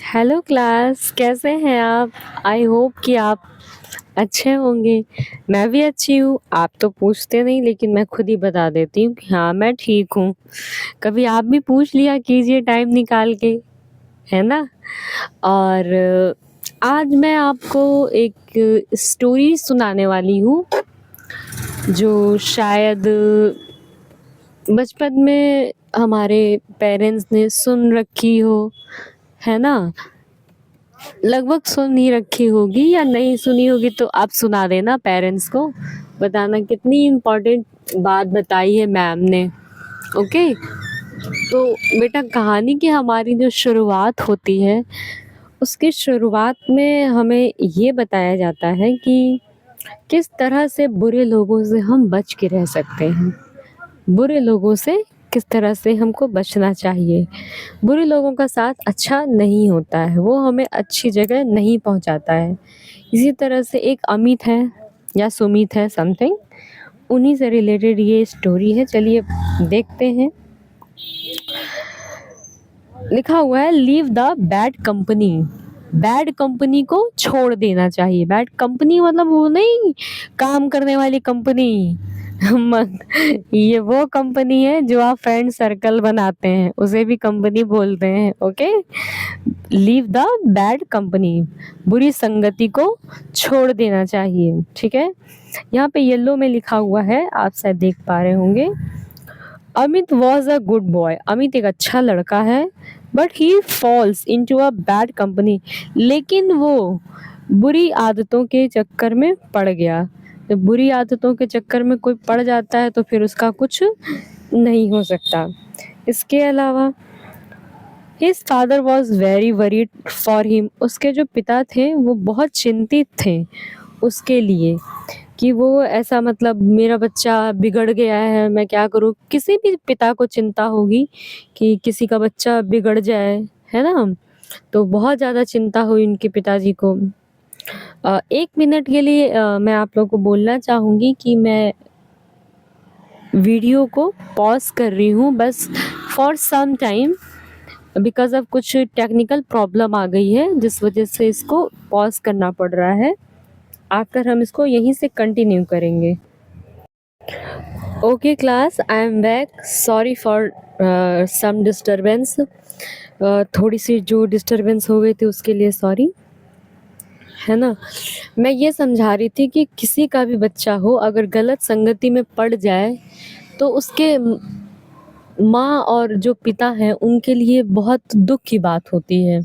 Hello class, कैसे हैं आप? आई होप कि आप अच्छे होंगे। मैं भी अच्छी हूँ। आप तो पूछते नहीं, लेकिन मैं खुद ही बता देती हूँ कि हाँ, मैं ठीक हूँ। कभी आप भी पूछ लिया कीजिए टाइम निकाल के, है ना? और आज मैं आपको एक स्टोरी सुनाने वाली हूँ जो शायद बचपन में हमारे पेरेंट्स ने सुन रखी हो, है ना? लगभग सुन ही रखी होगी या नहीं सुनी होगी, तो आप सुना देना पेरेंट्स को। बताना कितनी इम्पोर्टेंट बात बताई है मैम ने। ओके। तो बेटा, कहानी की हमारी जो शुरुआत होती है, उसकी शुरुआत में हमें ये बताया जाता है कि किस तरह से बुरे लोगों से हम बच के रह सकते हैं। बुरे लोगों से किस तरह से हमको बचना चाहिए। बुरे लोगों का साथ अच्छा नहीं होता है, वो हमें अच्छी जगह नहीं पहुंचाता है। इसी तरह से एक अमित है या सुमित है, समथिंग, उन्हीं से रिलेटेड ये स्टोरी है। चलिए देखते हैं। लिखा हुआ है, leave the bad company. Bad company को छोड़ देना चाहिए। बैड कंपनी मतलब वो नहीं, काम करने वाली कंपनी। ये वो कंपनी है जो आप फ्रेंड सर्कल बनाते हैं, उसे भी कंपनी बोलते हैं। Okay. Leave the bad company, बुरी संगति को छोड़ देना चाहिए। ठीक है। यहाँ पे येलो में लिखा हुआ है, आप शायद देख पा रहे होंगे। Amit was a good boy. Amit एक अच्छा लड़का है। But he falls into a bad company. लेकिन वो बुरी आदतों के चक्कर में पड़ गया। जब बुरी आदतों के चक्कर में कोई पड़ जाता है तो फिर उसका कुछ नहीं हो सकता। इसके अलावा his father was very worried for him. उसके जो पिता थे वो बहुत चिंतित थे उसके लिए, कि वो ऐसा, मतलब मेरा बच्चा बिगड़ गया है, मैं क्या करूँ। किसी भी पिता को चिंता होगी कि किसी का बच्चा बिगड़ जाए, है ना? तो बहुत ज़्यादा चिंता हुई उनके पिताजी को। एक मिनट के लिए मैं आप लोगों को बोलना चाहूँगी कि मैं वीडियो को पॉज कर रही हूँ बस फॉर सम टाइम, बिकॉज अब कुछ टेक्निकल प्रॉब्लम आ गई है जिस वजह से इसको पॉज करना पड़ रहा है। आफ्टर हम इसको यहीं से कंटिन्यू करेंगे। Okay class, I am back. Sorry for some disturbance. थोड़ी सी जो डिस्टरबेंस हो गई थी उसके लिए सॉरी, है ना? मैं ये समझा रही थी कि किसी का भी बच्चा हो, अगर गलत संगति में पड़ जाए तो उसके माँ और जो पिता हैं उनके लिए बहुत दुख की बात होती है।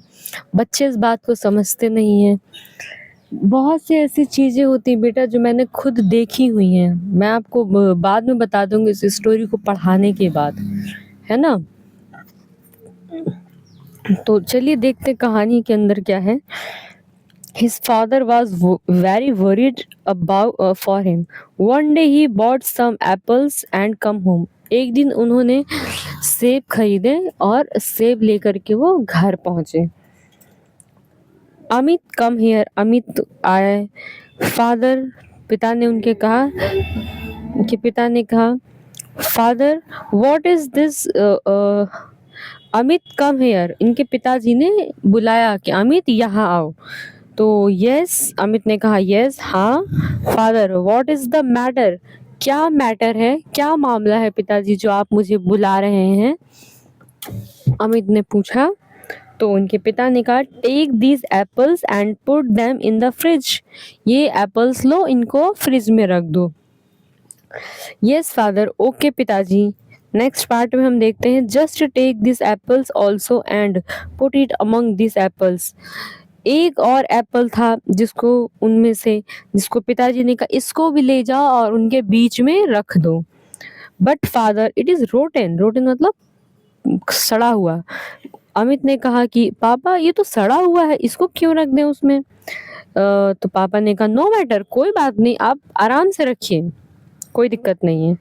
बच्चे इस बात को समझते नहीं हैं। बहुत सी ऐसी चीज़ें होती हैं बेटा जो मैंने खुद देखी हुई हैं। मैं आपको बाद में बता दूंगी इस स्टोरी को पढ़ाने के बाद, है ना? तो चलिए देखते कहानी के अंदर क्या है। His father was very worried about for him. One day he bought some apples and come home. एक दिन उन्होंने सेब खरीदे और सेब लेकर के वो घर पहुंचे। Amit come here. अमित आए। फादर, पिता ने उनके कहा, कि पिता ने कहा, father what is this. Amit come here. इनके पिताजी ने बुलाया कि अमित यहाँ आओ। तो यस, अमित ने कहा यस, हाँ। Father what is the matter. क्या मैटर है, क्या मामला है पिताजी जो आप मुझे बुला रहे हैं? अमित ने पूछा। तो उनके पिता ने कहा, take these apples and put them in the fridge. ये एप्पल्स लो, इनको फ्रिज में रख दो। यस फादर, ओके पिताजी। नेक्स्ट पार्ट में हम देखते हैं, just take this apples also and put it among this apples. एक और एप्पल था जिसको उनमें से, जिसको पिताजी ने कहा इसको भी ले जाओ और उनके बीच में रख दो। But father it is rotten. Rotten मतलब सड़ा हुआ। अमित ने कहा कि पापा ये तो सड़ा हुआ है, इसको क्यों रख दें उसमें? तो पापा ने कहा नो मैटर, कोई बात नहीं, आप आराम से रखिए, कोई दिक्कत नहीं है।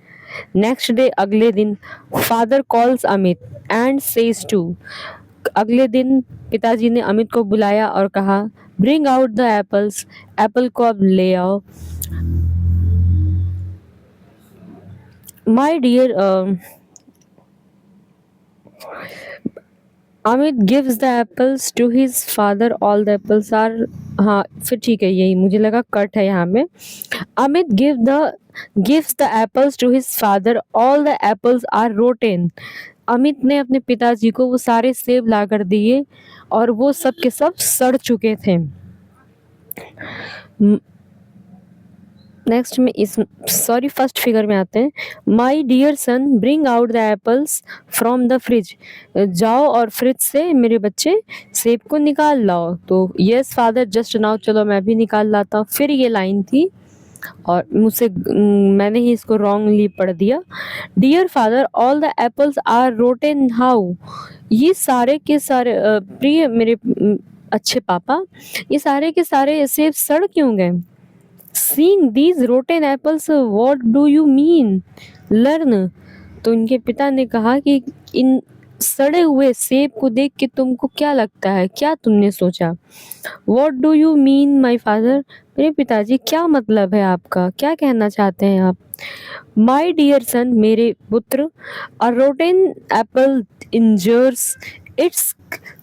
नेक्स्ट डे, अगले दिन, father calls Amit and says to. अगले दिन पिताजी ने अमित को बुलाया और कहा, bring out the apples. Apple को अब ले आओ। My dear, Amit gives the apples to his father, all the apples are, हाँ फिर ठीक है, यही मुझे लगा कट है यहाँ में। Amit gives the apples to his father, all the apples are rotten. Amit ने अपने पिताजी को वो सारे सेब ला कर दिए और वो सब के सब सड़ चुके थे। नेक्स्ट में इस सॉरी फर्स्ट फिगर में आते हैं। My dear son bring out the apples from the fridge, जाओ और फ्रिज से मेरे बच्चे सेब को निकाल लाओ। तो यस फादर जस्ट नाउ, चलो मैं भी निकाल लाता हूँ। फिर ये लाइन थी और मुझसे मैंने ही इसको रॉन्गली पढ़ दिया। Dear father all the apples are rotten how, ये सारे के सारे प्रिय मेरे अच्छे पापा, ये सारे के सारे सेब सड़ क्यों गए। Seeing these rotten apples, what do you mean? Learn. तो इनके पिता ने कहा कि इन सड़े हुए सेब को देख के तुमको क्या लगता है, क्या तुमने सोचा। What do you mean, my father? मेरे पिताजी क्या मतलब है आपका, क्या कहना चाहते हैं आप। My dear son, मेरे पुत्र, a rotten apple injures its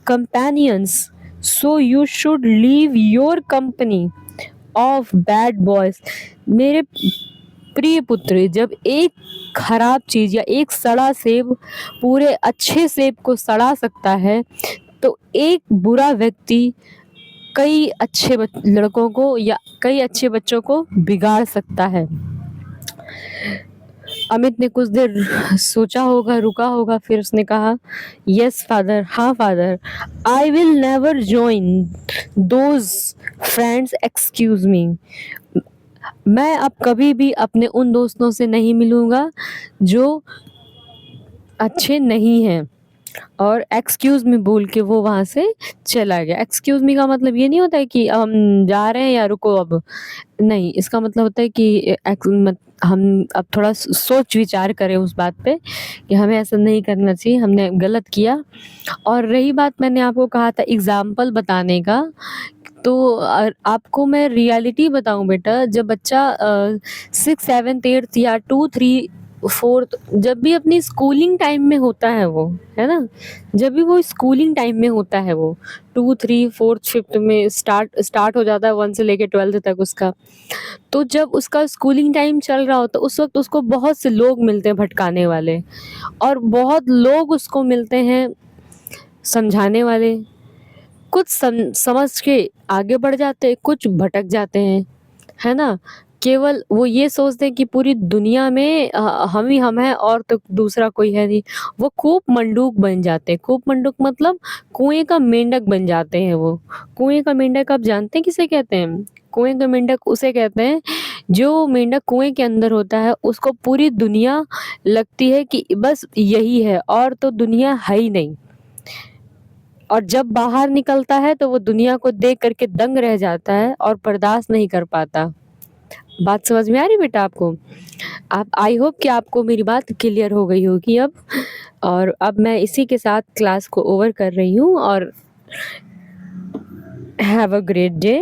companions, so you should leave your company of bad boys. मेरे प्रिय पुत्र, जब एक खराब चीज या एक सड़ा सेब पूरे अच्छे सेब को सड़ा सकता है, तो एक बुरा व्यक्ति कई अच्छे लड़कों को या कई अच्छे बच्चों को बिगाड़ सकता है। अमित ने कुछ देर सोचा होगा, रुका होगा, फिर उसने कहा यस फादर, हाँ father, I will never join those friends, excuse me. मैं अब कभी भी अपने उन दोस्तों से नहीं मिलूंगा जो अच्छे नहीं हैं। और एक्सक्यूज मी बोल के वो वहाँ से चला गया। एक्सक्यूज मी का मतलब ये नहीं होता है कि अब हम जा रहे हैं या रुको अब, नहीं, इसका मतलब होता है कि हम अब थोड़ा सोच विचार करें उस बात पे कि हमें ऐसा नहीं करना चाहिए, हमने गलत किया। और रही बात मैंने आपको कहा था एग्जाम्पल बताने का, तो आपको मैं रियलिटी बताऊं बेटा, जब बच्चा 6, 7, 8 या 2, 3, 4 जब भी अपनी स्कूलिंग टाइम में होता है वो, है ना, जब भी वो स्कूलिंग टाइम में होता है वो 2, 3, 4, 5 में स्टार्ट हो जाता है 1 से लेके 12 तक उसका। तो जब उसका स्कूलिंग टाइम चल रहा होता है उस वक्त उसको बहुत से लोग मिलते हैं भटकाने वाले, और बहुत लोग उसको मिलते हैं समझाने वाले। कुछ समझ के आगे बढ़ जाते हैं, कुछ भटक जाते हैं, है ना। केवल वो ये सोचते हैं कि पूरी दुनिया में हम ही हम हैं और तो दूसरा कोई है नहीं। वो खूब मंडूक बन जाते हैं। खूब मंडूक मतलब कुएं का मेंढक बन जाते हैं वो। कुएं का मेंढक आप जानते हैं किसे कहते हैं। कुएं का मेंढक उसे कहते हैं जो मेंढक कुएं के अंदर होता है, उसको पूरी दुनिया लगती है कि बस यही है और तो दुनिया है ही नहीं। और जब बाहर निकलता है तो वो दुनिया को देख करके दंग रह जाता है और बर्दाश्त नहीं कर पाता। बात समझ में आ रही बेटा आपको। आप आई होप कि आपको मेरी बात क्लियर हो गई होगी अब। और अब मैं इसी के साथ क्लास को ओवर कर रही हूँ और हैव अ ग्रेट डे।